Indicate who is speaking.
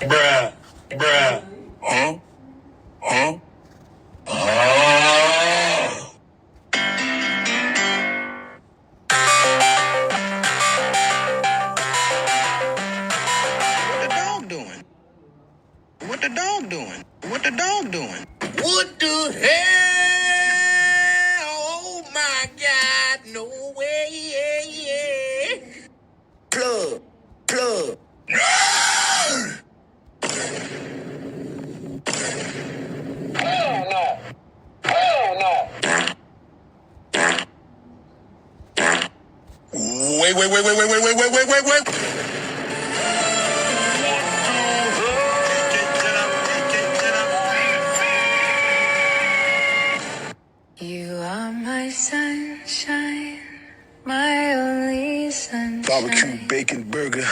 Speaker 1: Bruh, bruh. Huh? Huh? Oh.
Speaker 2: What the dog doing? What the dog doing? What the dog doing?
Speaker 1: What the hell? Oh my God, no way. Plug, plug.
Speaker 2: Hell no! Hell no!
Speaker 1: Wait.
Speaker 3: You are my sunshine, my only sunshine.
Speaker 1: Barbecue bacon burger,